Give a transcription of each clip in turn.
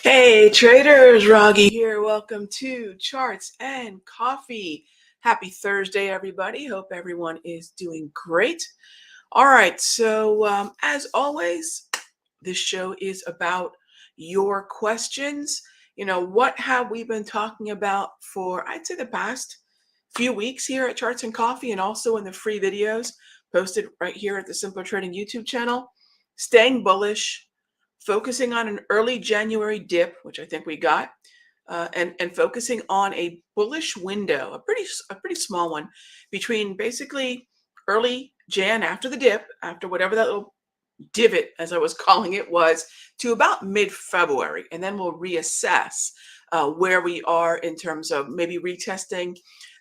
Hey traders, Raghee here. Welcome to Charts and Coffee. Happy Thursday, everybody. Hope everyone is doing great. All right, so as always, this show is about your questions. What have we been talking about for, I'd say, the past few weeks here at Charts and Coffee, and also in the free videos posted right here at the Simple Trading YouTube channel? Staying bullish, focusing on an early January dip, which I think we got, and focusing on a bullish window, a pretty small one, between basically early Jan after the dip, after whatever that little divot, as I was calling it, was, to about mid-February, and then we'll reassess where we are in terms of maybe retesting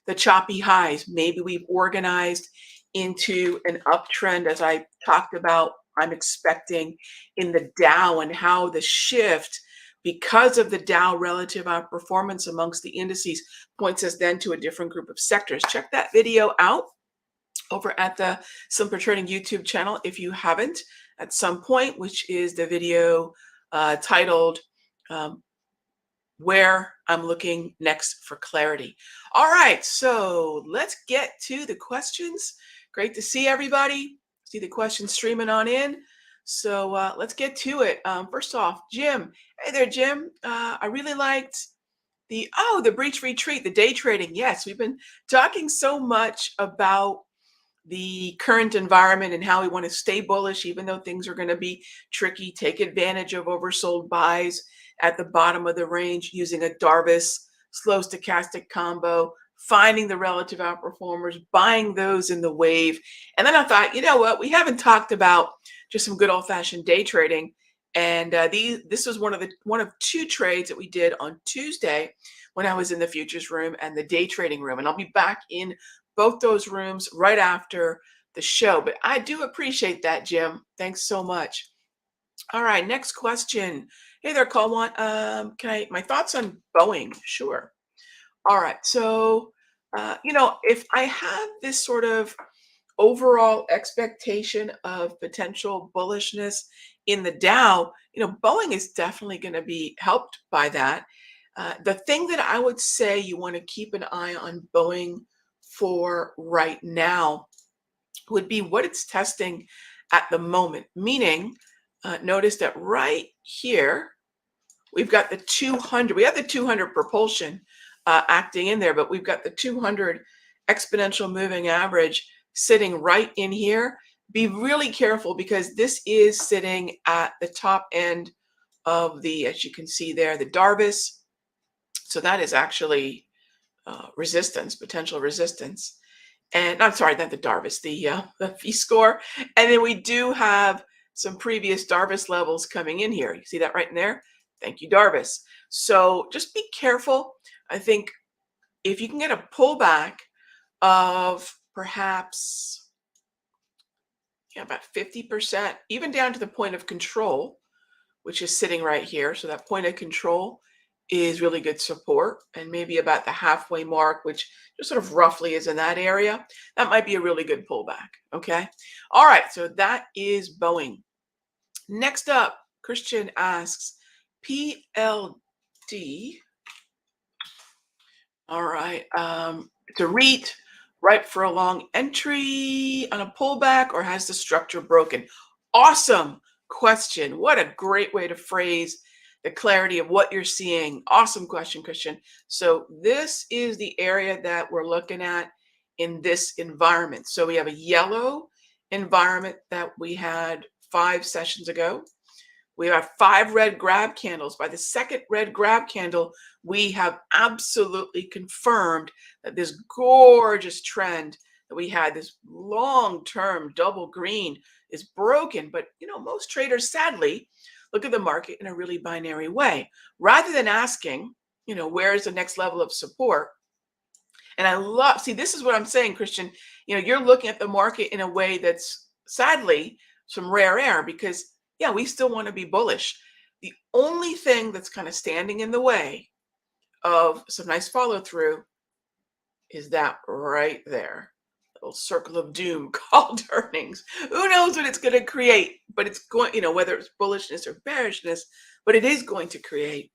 the choppy highs. Maybe we've organized into an uptrend, as I talked about. I'm expecting in the Dow, and how the shift, because of the Dow relative outperformance amongst the indices, points us then to a different group of sectors. Check that video out over at the Simple Trading YouTube channel if you haven't at some point, which is the video titled Where I'm Looking Next for Clarity. All right, so let's get to the questions. Great to see everybody. See the questions streaming on in. So let's get to it. First off, Jim. Hey there, Jim. I really liked the breach retreat, the day trading. Yes, we've been talking so much about the current environment and how we want to stay bullish, even though things are going to be tricky. Take advantage of oversold buys at the bottom of the range using a Darvis slow stochastic combo, finding the relative outperformers, buying those in the wave. And then I thought, you know what? We haven't talked about just some good old-fashioned day trading. And this was one of two trades that we did on Tuesday when I was in the futures room and the day trading room. And I'll be back in both those rooms right after the show. But I do appreciate that, Jim. Thanks so much. All right, next question. Hey there, Colwan. My thoughts on Boeing? Sure. All right, so if I have this sort of overall expectation of potential bullishness in the Dow, Boeing is definitely going to be helped by that. The thing that I would say you want to keep an eye on Boeing for right now would be what it's testing at the moment. Meaning, notice that right here, we've got the 200. We have the 200 propulsion acting in there, but we've got the 200 exponential moving average sitting right in here. Be really careful, because this is sitting at the top end of the, as you can see there, the Darvis. So that is actually resistance, potential resistance. And I'm sorry, not the Darvis, the V-score. And then we do have some previous Darvis levels coming in here. You see that right in there? Thank you, Darvis. So just be careful. I think if you can get a pullback of perhaps about 50%, even down to the point of control, which is sitting right here. So that point of control is really good support, and maybe about the halfway mark, which just sort of roughly is in that area. That might be a really good pullback. Okay. All right. So that is Boeing. Next up, Christian asks, PLD. All right. It's a REIT, ripe for a long entry on a pullback, or has the structure broken? Awesome question. What a great way to phrase the clarity of what you're seeing. Awesome question, Christian. So this is the area that we're looking at in this environment. So we have a yellow environment that we had 5 sessions ago. We have 5 red grab candles. By the second red grab candle, we have absolutely confirmed that this gorgeous trend that we had, this long-term double green, is broken. But most traders, sadly, look at the market in a really binary way. Rather than asking, where is the next level of support, And I love, see, this is what I'm saying, Christian. You're looking at the market in a way that's sadly some rare air because, yeah, we still want to be bullish. The only thing that's kind of standing in the way of some nice follow through is that right there, little circle of doom called earnings. Who knows what it's going to create, but it's going, whether it's bullishness or bearishness, but it is going to create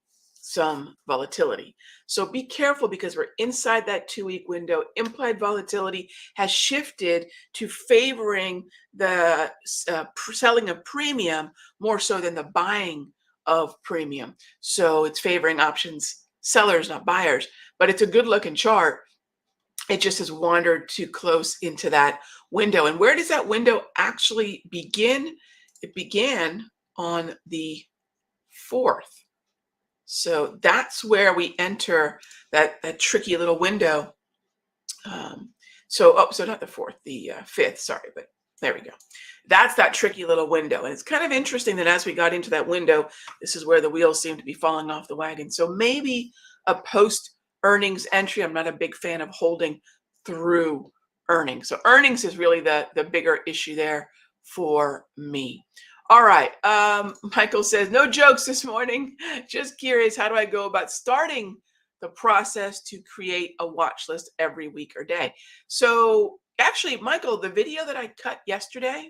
some volatility. So be careful because we're inside that 2-week window. Implied volatility has shifted to favoring the selling of premium more so than the buying of premium. So it's favoring options sellers, not buyers, but it's a good looking chart. It just has wandered too close into that window. And where does that window actually begin? It began on the 4th. So that's where we enter that tricky little window. So not the 4th, the 5th, sorry, but there we go. That's that tricky little window. And it's kind of interesting that as we got into that window, this is where the wheels seem to be falling off the wagon. So maybe a post earnings entry. I'm not a big fan of holding through earnings. So earnings is really the bigger issue there for me. All right. Michael says, no jokes this morning. Just curious, how do I go about starting the process to create a watch list every week or day? So actually, Michael, the video that I cut yesterday,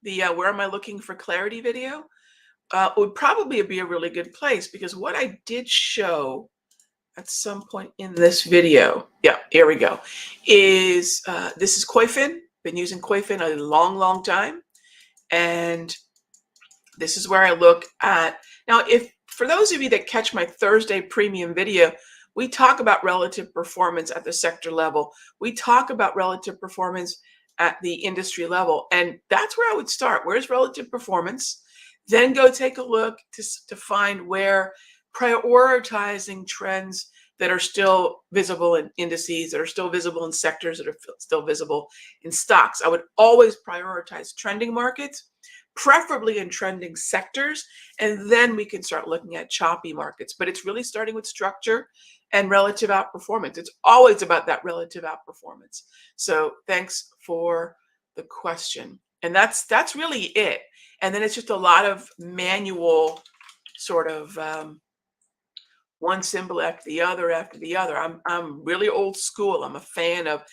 the where am I looking for clarity video, would probably be a really good place because what I did show at some point in this video, yeah, here we go, is this is Koyfin. Been using Koyfin a long time. And this is where I look at, now, if for those of you that catch my Thursday premium video, we talk about relative performance at the sector level. We talk about relative performance at the industry level. And that's where I would start. Where's relative performance? Then go take a look to find where prioritizing trends that are still visible in indices, that are still visible in sectors, that are still visible in stocks. I would always prioritize trending markets, preferably in trending sectors, and then we can start looking at choppy markets. But it's really starting with structure and relative outperformance. It's always about that relative outperformance. So thanks for the question. And that's really it. And then it's just a lot of manual sort of one symbol after the other after the other. I'm really old school. I'm a fan of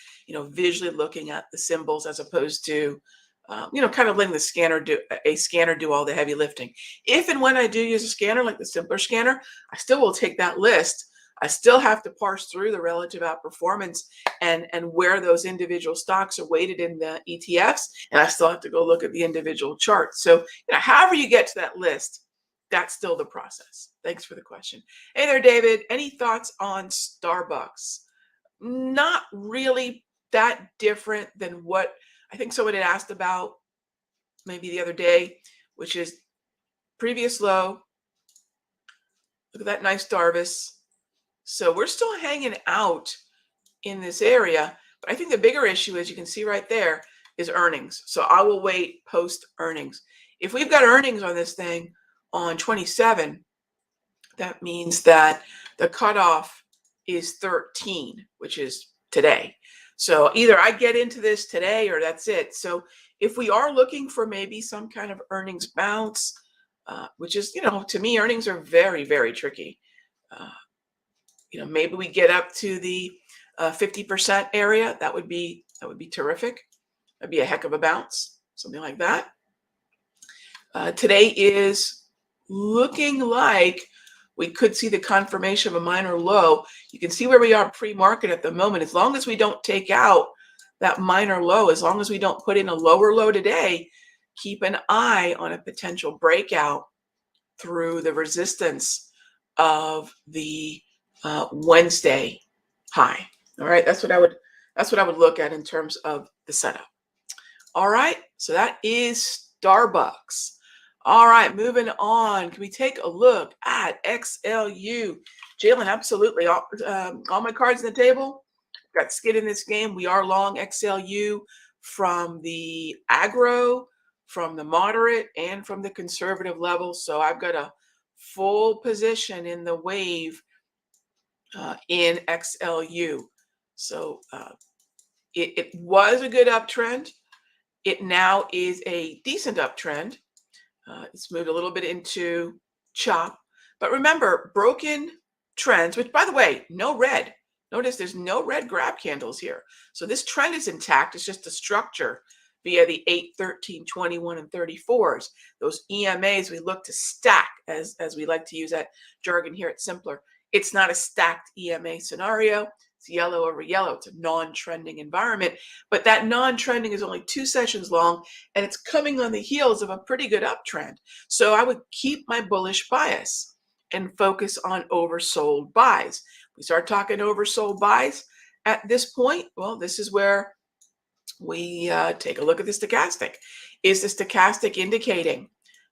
visually looking at the symbols as opposed to kind of letting a scanner do all the heavy lifting. If and when I do use a scanner like the simpler scanner, I still will take that list. I still have to parse through the relative outperformance and where those individual stocks are weighted in the ETFs, and I still have to go look at the individual charts. So however you get to that list, that's still the process. Thanks for the question. Hey there, David. Any thoughts on Starbucks? Not really that different than what I think someone had asked about maybe the other day, which is previous low. Look at that nice Darvis. So we're still hanging out in this area. But I think the bigger issue, as you can see right there, is earnings. So I will wait post earnings. If we've got earnings on this thing on 27, that means that the cutoff is 13, which is today. So either I get into this today or that's it. So if we are looking for maybe some kind of earnings bounce, which is, to me, earnings are very, very tricky. Maybe we get up to the 50% area. That would be terrific. That'd be a heck of a bounce, something like that. Today is looking like we could see the confirmation of a minor low. You can see where we are pre-market at the moment. As long as we don't take out that minor low, as long as we don't put in a lower low today, keep an eye on a potential breakout through the resistance of the Wednesday high. All right, that's what I would look at in terms of the setup. All right, so that is Starbucks. All right, moving on. Can we take a look at XLU? Jalen, absolutely. All my cards on the table. Got skin in this game. We are long XLU from the aggro, from the moderate, and from the conservative level. So I've got a full position in the wave in XLU. So it was a good uptrend. It now is a decent uptrend. It's moved a little bit into chop. But remember, broken trends, which by the way, no red. Notice there's no red grab candles here. So this trend is intact. It's just the structure via the 8, 13, 21, and 34s. Those EMAs we look to stack, as we like to use that jargon here at Simpler. It's not a stacked EMA scenario. It's yellow over yellow. It's a non-trending environment. But that non-trending is only 2 sessions long, and it's coming on the heels of a pretty good uptrend. So I would keep my bullish bias and focus on oversold buys. We start talking oversold buys at this point. Well, this is where we take a look at the stochastic. Is the stochastic indicating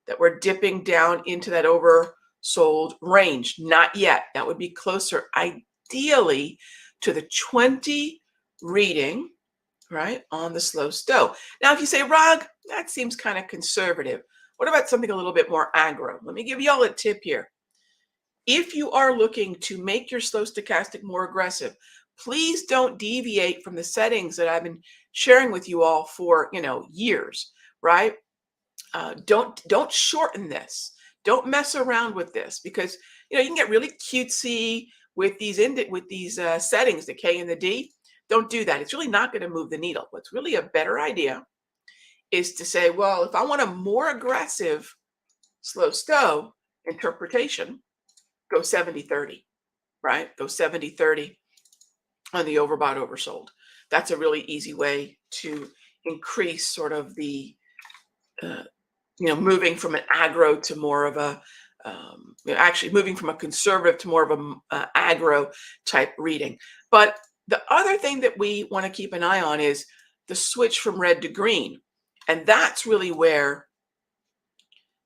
that we're dipping down into that oversold range? Not yet. That would be closer, ideally, to the 20 reading, right, on the slow stow. Now, if you say, Rag, that seems kind of conservative. What about something a little bit more aggro? Let me give you all a tip here. If you are looking to make your slow stochastic more aggressive, please don't deviate from the settings that I've been sharing with you all for, years, right? Don't shorten this. Don't mess around with this, because you can get really cutesy with these settings, the K and the D. Don't do that. It's really not going to move the needle. What's really a better idea is to say, well, if I want a more aggressive slow stow interpretation, go 70-30, right? Go 70-30 on the overbought oversold. That's a really easy way to increase sort of the, moving from an aggro to more of a, actually moving from a conservative to more of a aggro type reading. But the other thing that we want to keep an eye on is the switch from red to green. And that's really where,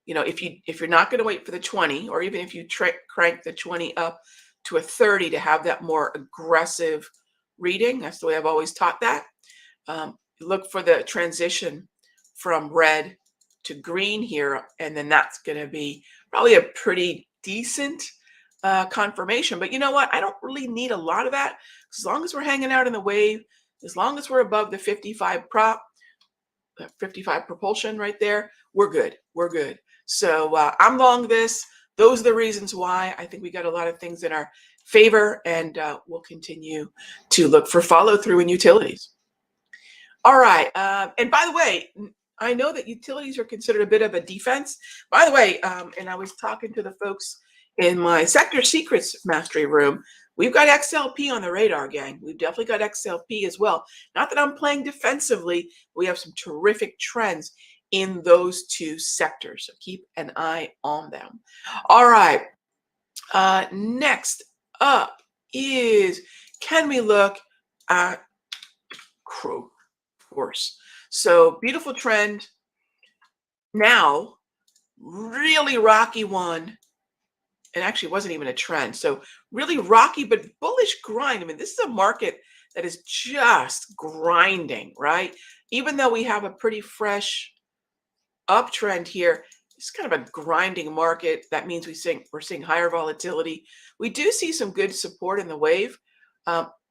if you're not going to wait for the 20, or even if you crank the 20 up to a 30 to have that more aggressive reading, that's the way I've always taught that. Look for the transition from red to green here, and then that's going to be probably a pretty decent confirmation. But you know what? I don't really need a lot of that. As long as we're hanging out in the wave, as long as we're above the 55 prop, 55 propulsion right there, we're good. We're good. So I'm long this. Those are the reasons why I think we got a lot of things in our favor, and we'll continue to look for follow through in utilities. All right. And by the way, I know that utilities are considered a bit of a defense. By the way, and I was talking to the folks in my Sector Secrets Mastery room. We've got XLP on the radar, gang. We've definitely got XLP as well. Not that I'm playing defensively. We have some terrific trends in those two sectors. So keep an eye on them. All right. Next up is, can we look at Crow Force? So beautiful trend. Now, really rocky one. And actually it wasn't even a trend. So really rocky, but bullish grind. I mean, this is a market that is just grinding, right? Even though we have a pretty fresh uptrend here, it's kind of a grinding market. That means we're seeing higher volatility. We do see some good support in the wave.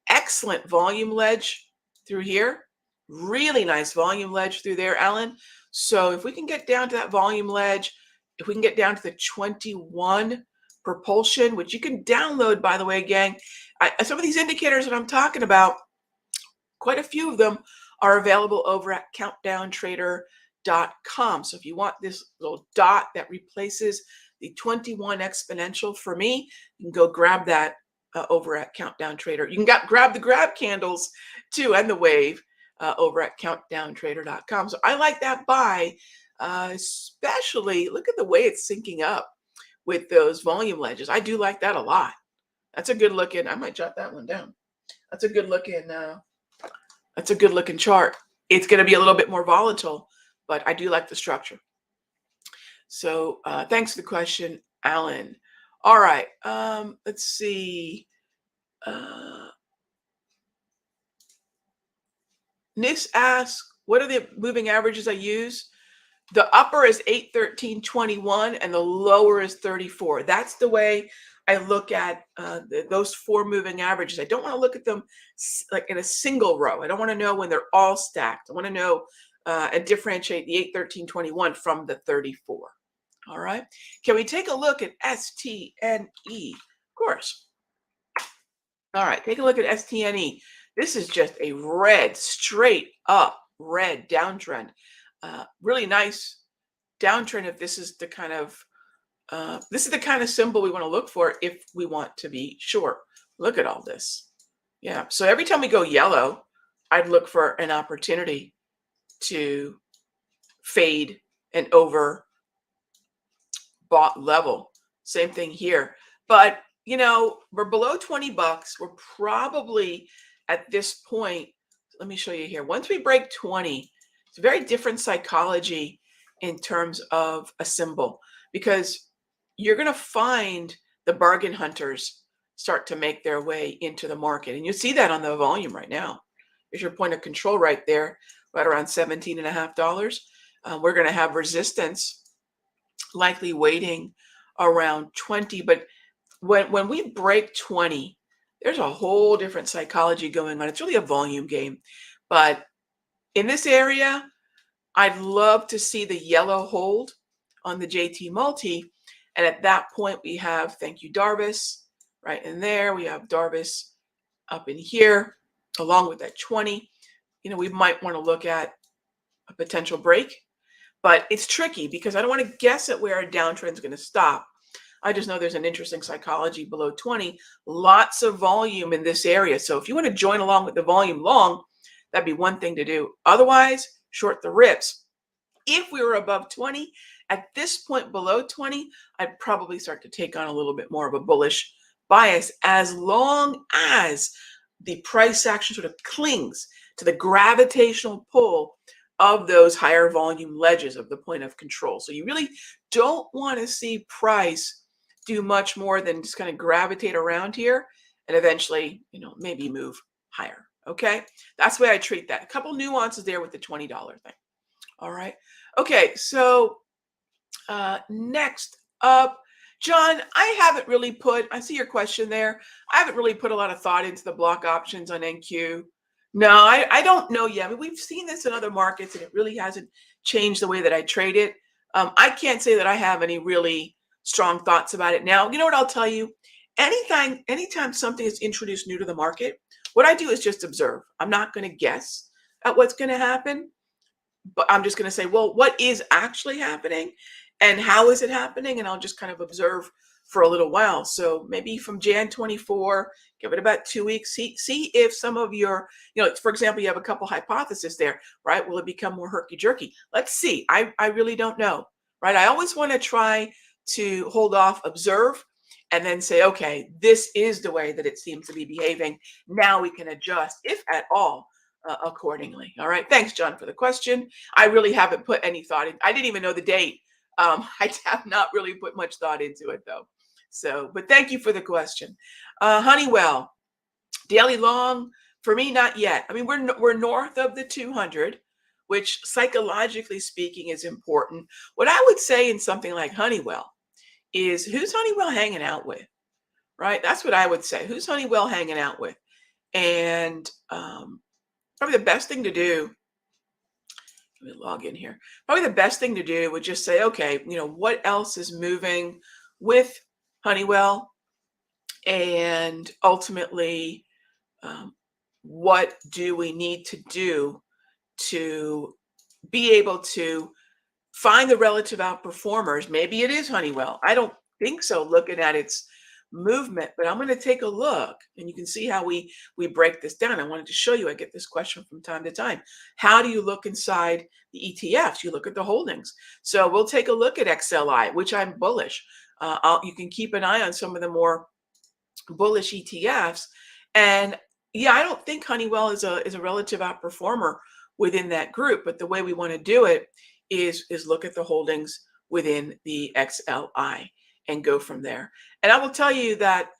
Excellent volume ledge through here. Really nice volume ledge through there, Alan. So if we can get down to that volume ledge, if we can get down to the 21 propulsion, which you can download, by the way, gang. Some of these indicators that I'm talking about, quite a few of them are available over at countdowntrader.com. So if you want this little dot that replaces the 21 exponential for me, you can go grab that over at Countdown Trader. You can grab the grab candles too, and the wave over at countdowntrader.com. So I like that buy, especially look at the way it's syncing up with those volume ledges. I do like that a lot. That's a good looking, I might jot that one down. That's a good looking chart. It's going to be a little bit more volatile, but I do like the structure. So thanks for the question, Alan. All right, let's see. Nis asks, what are the moving averages I use? The upper is 8, 13, 21, and the lower is 34. That's the way I look at those four moving averages. I don't want to look at them like in a single row. I don't want to know when they're all stacked. I want to know and differentiate the 8, 13, 21 from the 34. All right. Can we take a look at STNE? Of course. All right. Take a look at STNE. This is just a red, straight up red downtrend. Really nice downtrend if this is the kind of symbol we want to look for if we want to be short. Look at all this. Yeah. So every time we go yellow, I'd look for an opportunity to fade an over bought level. Same thing here. But, we're below 20 bucks. We're probably at this point, let me show you here. Once we break 20, it's a very different psychology in terms of a symbol, because you're going to find the bargain hunters start to make their way into the market. And you see that on the volume right now. There's your point of control right there, right around $17.50. We're going to have resistance likely waiting around 20. But when we break 20, there's a whole different psychology going on. It's really a volume game. But in this area, I'd love to see the yellow hold on the JT multi. And at that point, we have, thank you, Darvis, right in there. We have Darvis up in here, along with that 20. We might want to look at a potential break. But it's tricky because I don't want to guess at where our downtrend is going to stop. I just know there's an interesting psychology below 20. Lots of volume in this area. So if you want to join along with the volume long, that'd be one thing to do. Otherwise, short the rips. If we were above 20, at this point below 20, I'd probably start to take on a little bit more of a bullish bias, as long as the price action sort of clings to the gravitational pull of those higher volume ledges of the point of control. So you really don't want to see price do much more than just kind of gravitate around here and eventually, maybe move higher. Okay. That's the way I treat that. A couple nuances there with the $20 thing. All right. Okay. So next up, John, I see your question there. I haven't really put a lot of thought into the block options on NQ. No, I don't know yet. I mean, we've seen this in other markets and it really hasn't changed the way that I trade it. I can't say that I have any really strong thoughts about it now. You know what I'll tell you? Anytime something is introduced new to the market, what I do is just observe. I'm not going to guess at what's going to happen, but I'm just going to say, well, what is actually happening and how is it happening? And I'll just kind of observe for a little while. So maybe from Jan 24, give it about 2 weeks. See if some of your, for example, you have a couple hypotheses there, right? Will it become more herky-jerky? Let's see. I really don't know, right? I always want to try to hold off, observe, and then say, okay, this is the way that it seems to be behaving. Now we can adjust, if at all, accordingly. All right. Thanks, John, for the question. I really haven't put any thought in. I didn't even know the date. I have not really put much thought into it, though. So, but thank you for the question. Honeywell, daily long, for me, not yet. I mean, we're north of the 200, which psychologically speaking is important. What I would say in something like Honeywell is, who's Honeywell hanging out with, right? That's what I would say. Who's Honeywell hanging out with? And probably the best thing to do, let me log in here. Probably the best thing to do would just say, okay, what else is moving with Honeywell? And ultimately, what do we need to do to be able to find the relative outperformers? Maybe it is Honeywell. I don't think so, looking at its movement, but I'm going to take a look and you can see how we break this down. I wanted to show you, I get this question from time to time. How do you look inside the ETFs? You look at the holdings. So we'll take a look at XLI, which I'm bullish. You can keep an eye on some of the more bullish ETFs. And yeah, I don't think Honeywell is a relative outperformer within that group, but the way we want to do it is look at the holdings within the XLI and go from there. And I will tell you that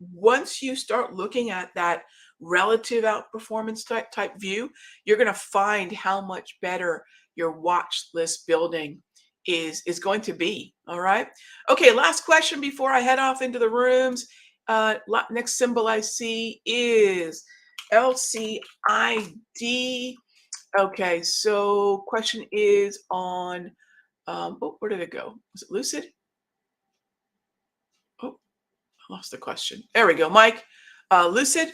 once you start looking at that relative outperformance type view, you're going to find how much better your watch list building is going to be. All right. Okay, last question before I head off into the rooms. Next symbol I see is LCID. Okay, so question is on, where did it go? Was it Lucid? Oh, I lost the question. There we go, Mike. Lucid.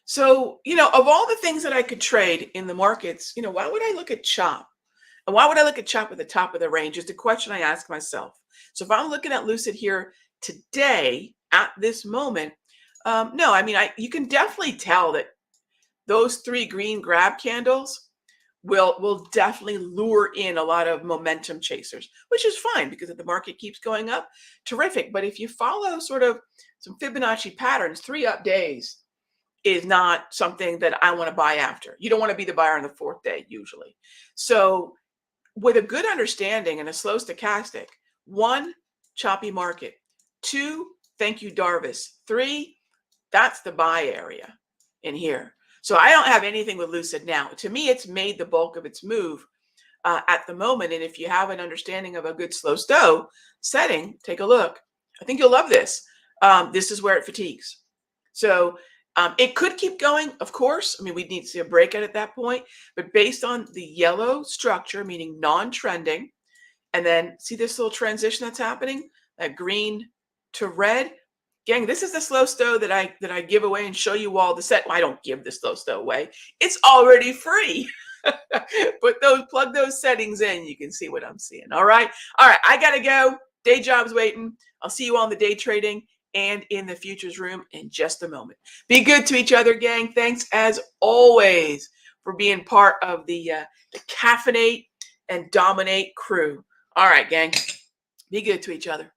So, of all the things that I could trade in the markets, why would I look at CHOP? And why would I look at CHOP at the top of the range is the question I ask myself. So if I'm looking at Lucid here today at this moment, no, I mean, you can definitely tell that those three green grab candles will definitely lure in a lot of momentum chasers, which is fine because if the market keeps going up, terrific. But if you follow sort of some Fibonacci patterns, 3 up days is not something that I want to buy after. You don't want to be the buyer on the 4th day usually. So with a good understanding and a slow stochastic, 1, choppy market. 2, thank you, Darvis. 3, that's the buy area in here. So I don't have anything with Lucid now. To me, it's made the bulk of its move at the moment. And if you have an understanding of a good slow stow setting, take a look. I think you'll love this. This is where it fatigues. So it could keep going, of course. I mean, we'd need to see a breakout at that point. But based on the yellow structure, meaning non-trending, and then see this little transition that's happening, that green to red. Gang, this is the slow stow that I give away and show you all the set. Well, I don't give the slow stow away. It's already free. Plug those settings in. You can see what I'm seeing. All right. I gotta go. Day job's waiting. I'll see you on the day trading and in the futures room in just a moment. Be good to each other, gang. Thanks as always for being part of the caffeinate and dominate crew. All right, gang. Be good to each other.